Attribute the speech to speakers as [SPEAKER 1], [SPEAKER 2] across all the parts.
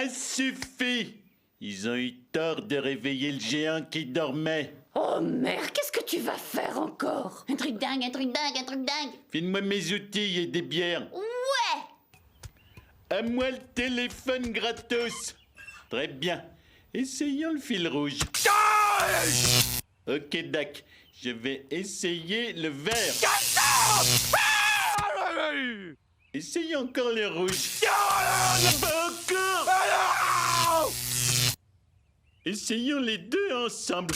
[SPEAKER 1] Ça suffit! Ils ont eu tort de réveiller le géant qui dormait.
[SPEAKER 2] Oh merde, qu'est-ce que tu vas faire encore?
[SPEAKER 3] Un truc dingue, un truc dingue, un truc dingue.
[SPEAKER 1] File-moi mes outils et des bières.
[SPEAKER 3] Ouais.
[SPEAKER 1] À moi le téléphone gratos. Très bien. Essayons le fil rouge. Ok, Dac. Je vais essayer le vert. Essayons encore le rouge. Pas encore. Essayons les deux ensemble.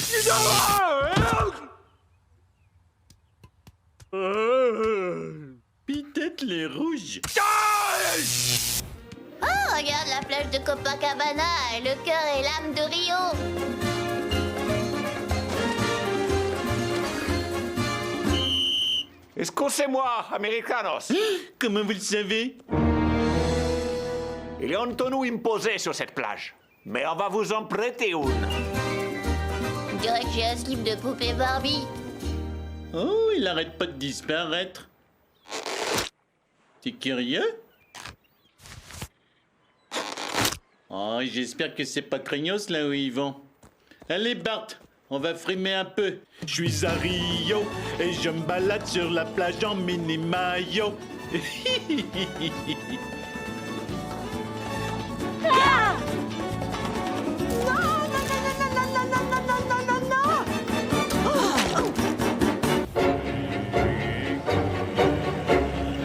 [SPEAKER 1] Peut-être les rouges.
[SPEAKER 3] Oh, regarde la plage de Copacabana et le cœur et l'âme de Rio.
[SPEAKER 4] Excusez-moi, americanos.
[SPEAKER 1] Comment vous le savez?
[SPEAKER 4] Il y a un tonneau imposé sur cette plage. Mais on va vous en prêter une.
[SPEAKER 3] On dirait que j'ai un slip de poupée Barbie.
[SPEAKER 1] Oh, il arrête pas de disparaître. T'es curieux? Oh, j'espère que c'est pas craignos là où ils vont. Allez, Bart, on va frimer un peu. Je suis à Rio et je me balade sur la plage en mini-maillot.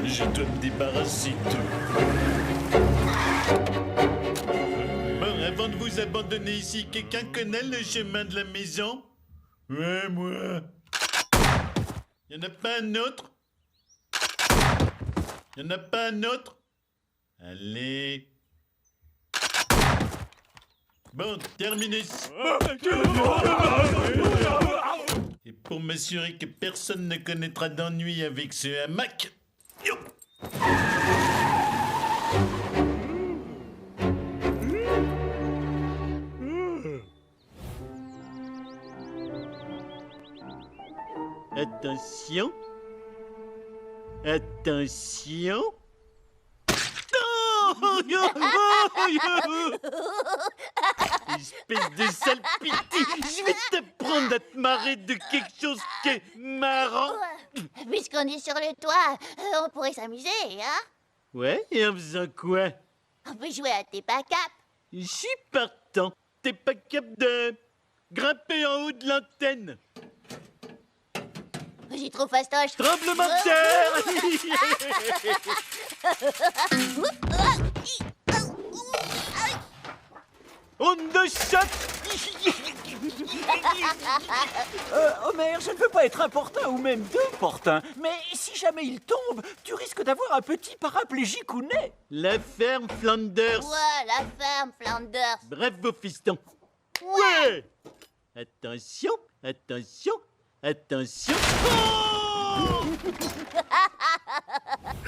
[SPEAKER 1] Je dois me débarrasser d'eux. Bon, avant de vous abandonner ici, quelqu'un connaît le chemin de la maison? Ouais, moi. Y'en a pas un autre? Y'en a pas un autre? Allez. Bon, terminé. Et pour m'assurer que personne ne connaîtra d'ennui avec ce hamac. Attention. Attention. Espèce de sale piti, je vais t'apprendre à te marrer de quelque chose qui est marrant.
[SPEAKER 3] Puisqu'on est sur le toit, on pourrait s'amuser, hein?
[SPEAKER 1] Ouais, et en faisant quoi?
[SPEAKER 3] On peut jouer à T'es pas cap.
[SPEAKER 1] Je suis partant. T'es pas capable de grimper en haut de l'antenne.
[SPEAKER 3] J'ai trop fastoche.
[SPEAKER 1] Tremblement de terre. On ne shot.
[SPEAKER 5] Homer, je ne veux pas être importun ou même d'importun, mais si jamais il tombe, tu risques d'avoir un petit paraplégique au nez.
[SPEAKER 1] La ferme Flanders.
[SPEAKER 3] Ouais, la ferme Flanders.
[SPEAKER 1] Bref, vos fistons.
[SPEAKER 3] Ouais.
[SPEAKER 1] Attention, attention, attention. Oh!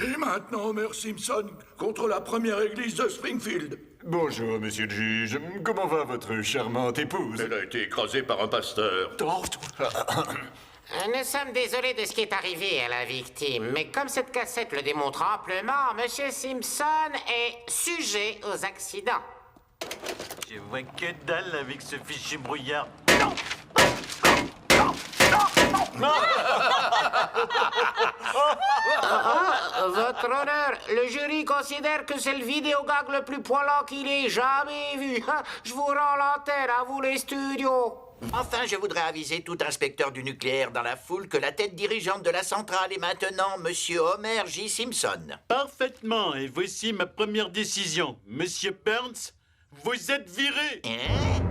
[SPEAKER 6] Et maintenant, Homer Simpson contre la première église de Springfield.
[SPEAKER 7] Bonjour, monsieur le juge. Comment va votre charmante épouse?
[SPEAKER 6] Elle a été écrasée par un pasteur.
[SPEAKER 8] Nous sommes désolés de ce qui est arrivé à la victime, mais comme cette cassette le démontre amplement, Monsieur Simpson est sujet aux accidents.
[SPEAKER 1] Je vois que dalle avec ce fichu brouillard.
[SPEAKER 8] Votre honneur, le jury considère que c'est le vidéogag le plus poilant qu'il ait jamais vu. Je vous rends l'antenne, à vous les studios.
[SPEAKER 9] Enfin, je voudrais aviser tout inspecteur du nucléaire dans la foule que la tête dirigeante de la centrale est maintenant Monsieur Homer J. Simpson.
[SPEAKER 1] Parfaitement, et voici ma première décision. Monsieur Burns, vous êtes viré.
[SPEAKER 9] Hein?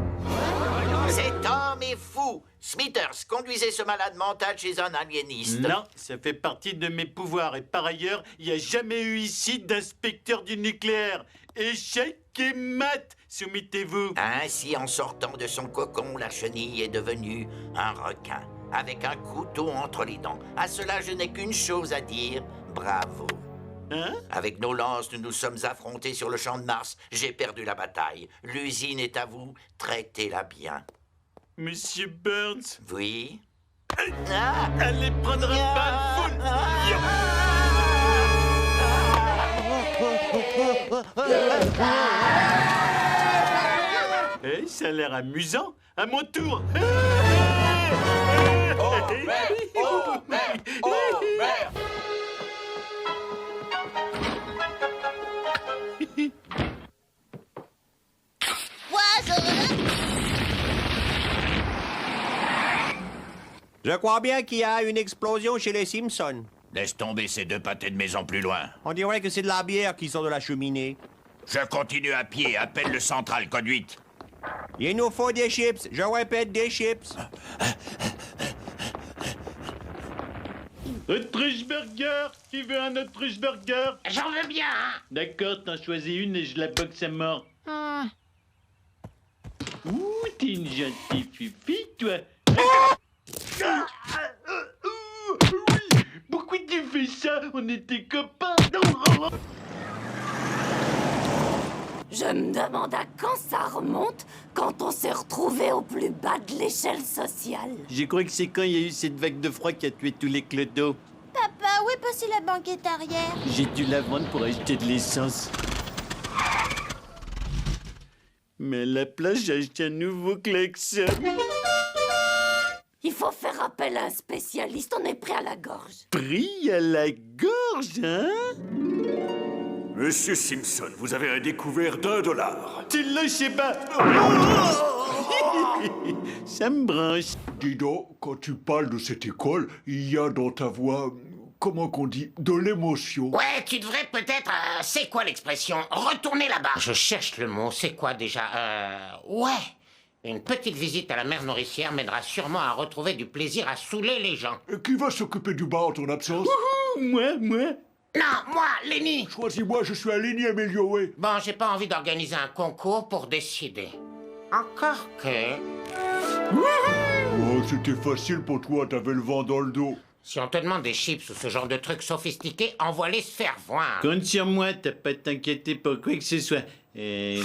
[SPEAKER 9] Cet homme est fou. Smithers, conduisez ce malade mental chez un aliéniste.
[SPEAKER 1] Non, ça fait partie de mes pouvoirs. Et par ailleurs, il n'y a jamais eu ici d'inspecteur du nucléaire. Échec et mat, soumettez-vous.
[SPEAKER 9] Ainsi, en sortant de son cocon, la chenille est devenue un requin, avec un couteau entre les dents. À cela, je n'ai qu'une chose à dire. Bravo.
[SPEAKER 1] Hein?
[SPEAKER 9] Avec nos lances, nous nous sommes affrontés sur le champ de Mars. J'ai perdu la bataille. L'usine est à vous. Traitez-la bien.
[SPEAKER 1] Monsieur Burns.
[SPEAKER 9] Oui?
[SPEAKER 1] Allez prendre un bain full. Eh, ça a l'air amusant. À mon tour.
[SPEAKER 10] Je crois bien qu'il y a une explosion chez les Simpsons.
[SPEAKER 9] Laisse tomber ces deux pâtés de maison plus loin.
[SPEAKER 10] On dirait que c'est de la bière qui sort de la cheminée.
[SPEAKER 9] Je continue à pied, appelle le central, code 8.
[SPEAKER 10] Il nous faut des chips. Je répète, des chips.
[SPEAKER 1] Autruche burger. Qui veut un autruche burger?
[SPEAKER 8] J'en veux bien, hein.
[SPEAKER 1] D'accord, t'en choisis une et je la boxe à mort. Ouh, t'es une gentille fifi, toi. Oui, pourquoi tu fais ça? On était copains.
[SPEAKER 2] Je me demande à quand ça remonte, quand on s'est retrouvés au plus bas de l'échelle sociale.
[SPEAKER 1] Je crois que c'est quand il y a eu cette vague de froid qui a tué tous les clodos.
[SPEAKER 3] Papa, où est passée la banquette arrière?
[SPEAKER 1] J'ai dû la vendre pour acheter de l'essence. Mais à la place, j'ai acheté un nouveau klaxon.
[SPEAKER 2] Il faut faire appel à un spécialiste, on est pris à la gorge.
[SPEAKER 1] Pris à la gorge, hein?
[SPEAKER 6] Monsieur Simpson, vous avez un découvert d'$1.
[SPEAKER 1] Tu le lâches pas. Ça me branche.
[SPEAKER 6] Dis donc, quand tu parles de cette école, il y a dans ta voix, comment qu'on dit, de l'émotion.
[SPEAKER 8] Ouais, tu devrais peut-être... c'est quoi l'expression? Retourner là-bas. Je cherche le mot, c'est quoi déjà? Ouais. Une petite visite à la mère nourricière m'aidera sûrement à retrouver du plaisir à saouler les gens.
[SPEAKER 6] Et qui va s'occuper du bar en ton absence?
[SPEAKER 1] Moi.
[SPEAKER 8] Non, moi, Lenny.
[SPEAKER 6] Choisis-moi, je suis aligné, Emilio.
[SPEAKER 8] Bon, j'ai pas envie d'organiser un concours pour décider. Encore que...
[SPEAKER 6] Oh, c'était facile pour toi, t'avais le vent dans le dos.
[SPEAKER 8] Si on te demande des chips ou ce genre de trucs sophistiqués, envoie-les se faire voir.
[SPEAKER 1] Compte sur moi, t'as pas à t'inquiéter pour quoi que ce soit.
[SPEAKER 8] Et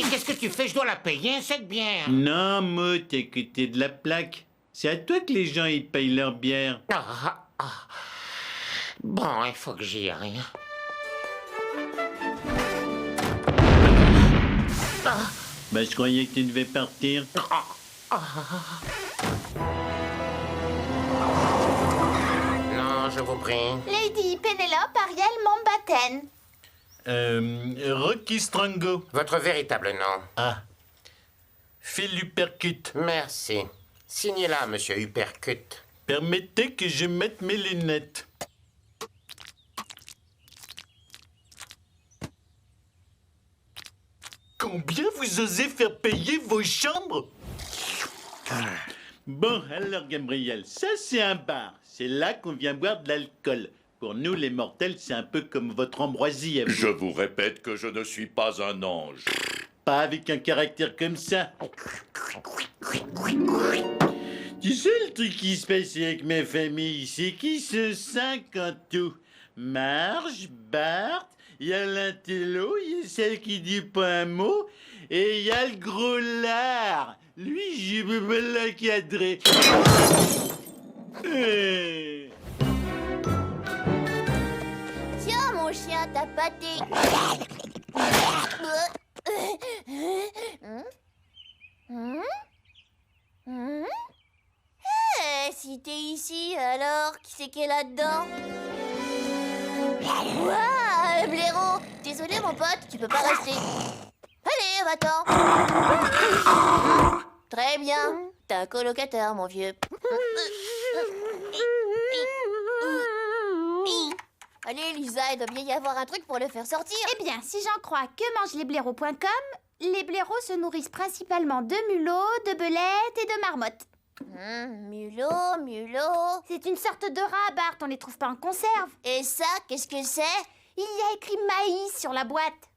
[SPEAKER 8] qu'est-ce que tu fais? Je dois la payer, cette bière.
[SPEAKER 1] Non, moi, t'es à côté de la plaque. C'est à toi que les gens, ils payent leur bière.
[SPEAKER 8] Bon, il faut que j'y aille.
[SPEAKER 1] Bah, je croyais que tu devais partir.
[SPEAKER 8] Non, je vous prie.
[SPEAKER 3] Lady Pénélope Ariel Mountbatten.
[SPEAKER 1] Rocky Strango.
[SPEAKER 8] Votre véritable nom?
[SPEAKER 1] Ah. Phil Uppercut.
[SPEAKER 8] Merci. Signez là, monsieur Uppercut.
[SPEAKER 1] Permettez que je mette mes lunettes. Combien vous osez faire payer vos chambres? Bon, alors, Gabriel, ça c'est un bar. C'est là qu'on vient boire de l'alcool. Pour nous, les mortels, c'est un peu comme votre ambroisie à vous.
[SPEAKER 7] Je vous répète que je ne suis pas un ange.
[SPEAKER 1] Pas avec un caractère comme ça. Tu sais le truc qui se passe avec ma famille, c'est qui se sent en tout? Marge, Bart, il y a l'intello, il y a celle qui dit pas un mot, et il y a le gros lard. Lui, je peux pas l'encadrer.
[SPEAKER 3] Tiens, mon chien, t'as pâté. Si t'es ici, alors, qui c'est qui est là-dedans? Ouah, blaireau. Désolé, mon pote, tu peux pas rester. Allez, va-t'en. Très bien. T'as un colocataire, mon vieux. Allez, Lisa, il doit bien y avoir un truc pour le faire sortir.
[SPEAKER 11] Eh bien, si j'en crois que mangelesblaireaux.com, les blaireaux se nourrissent principalement de mulots, de belettes et de marmottes.
[SPEAKER 3] Mulot.
[SPEAKER 11] C'est une sorte de rat, Bart, on les trouve pas en conserve.
[SPEAKER 3] Et ça, qu'est-ce que c'est?
[SPEAKER 11] Il y a écrit maïs sur la boîte.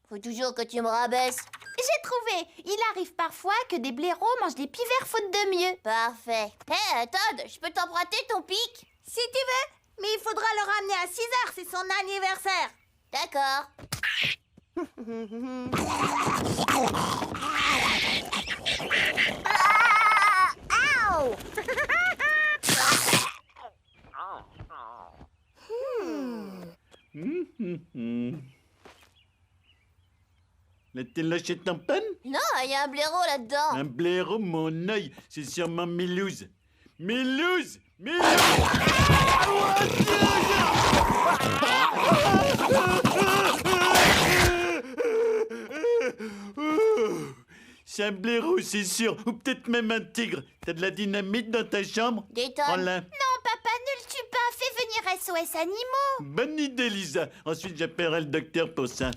[SPEAKER 3] Faut toujours que tu me rabaisses.
[SPEAKER 11] J'ai trouvé. Il arrive parfois que des blaireaux mangent des pivers faute de mieux.
[SPEAKER 3] Parfait. Hé, Todd, je peux t'emprunter ton pic?
[SPEAKER 11] Si tu veux, mais il faudra le ramener à 6h, c'est son anniversaire.
[SPEAKER 3] D'accord. Ow!
[SPEAKER 1] La téloche est en panne?
[SPEAKER 3] Non, il y a un blaireau là-dedans.
[SPEAKER 1] Un blaireau, mon œil, c'est sûrement Milouz. Milouz! Milouz! C'est un blaireau, c'est sûr, ou peut-être même un tigre. T'as de la dynamite dans ta chambre?
[SPEAKER 3] Détonne.
[SPEAKER 1] Prends-la.
[SPEAKER 11] Non, papa, ne le tue pas. Fais venir SOS Animaux.
[SPEAKER 1] Bonne idée, Lisa. Ensuite, j'appellerai le docteur pour ça.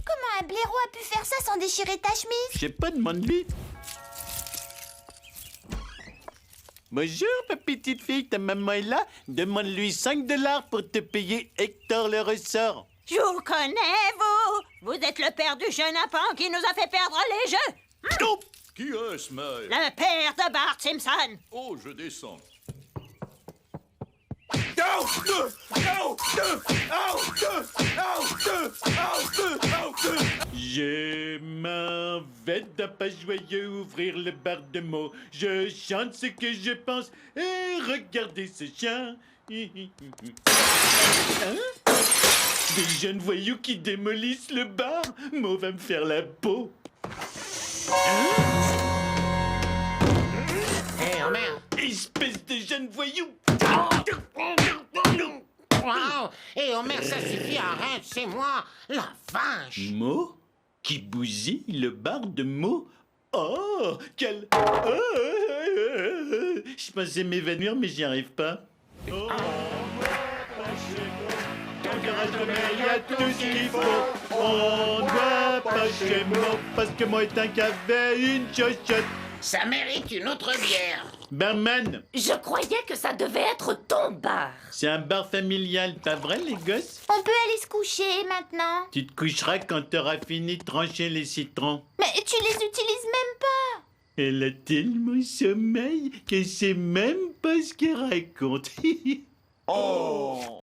[SPEAKER 11] Comment un blaireau a pu faire ça sans déchirer ta chemise?
[SPEAKER 1] Je sais pas, demande-lui. Bonjour, ma petite fille, ta maman est là? Demande-lui 5 $ pour te payer Hector le ressort.
[SPEAKER 12] Je vous connais, vous. Vous êtes le père du jeune enfant qui nous a fait perdre les jeux.
[SPEAKER 1] Oh!
[SPEAKER 7] Qui est-ce, mère?
[SPEAKER 12] Le père de Bart Simpson.
[SPEAKER 7] Oh, je descends.
[SPEAKER 1] Je m'en vais d'un pas joyeux ouvrir le bar de mots. Je chante ce que je pense et regardez ce chien. Hein? Des jeunes voyous qui démolissent le bar. Mo va me faire la peau.
[SPEAKER 8] Hé, Homer!
[SPEAKER 1] Espèce de jeune voyou.
[SPEAKER 8] Wow! Hé, Homer, ça suffit, arrête, c'est moi, la vache!
[SPEAKER 1] Mo? Qui bousille le bar de Mo? Oh, quel... Je pensais m'évanouir, mais j'y arrive pas. Oh, dans le garage de Mo, il y a tout ce qu'il faut. On doit pas chez Mo, parce que Mo est un qui avait une chochotte.
[SPEAKER 8] Ça mérite une autre bière!
[SPEAKER 1] Barman,
[SPEAKER 2] Je croyais que ça devait être ton bar.
[SPEAKER 1] c'est un bar familial, pas vrai, les gosses?
[SPEAKER 11] On peut aller se coucher maintenant.
[SPEAKER 1] Tu te coucheras quand t'auras fini de trancher les citrons.
[SPEAKER 11] Mais tu les utilises même pas.
[SPEAKER 1] Elle a tellement sommeil qu'elle sait même pas ce qu'elle raconte.
[SPEAKER 7] Oh!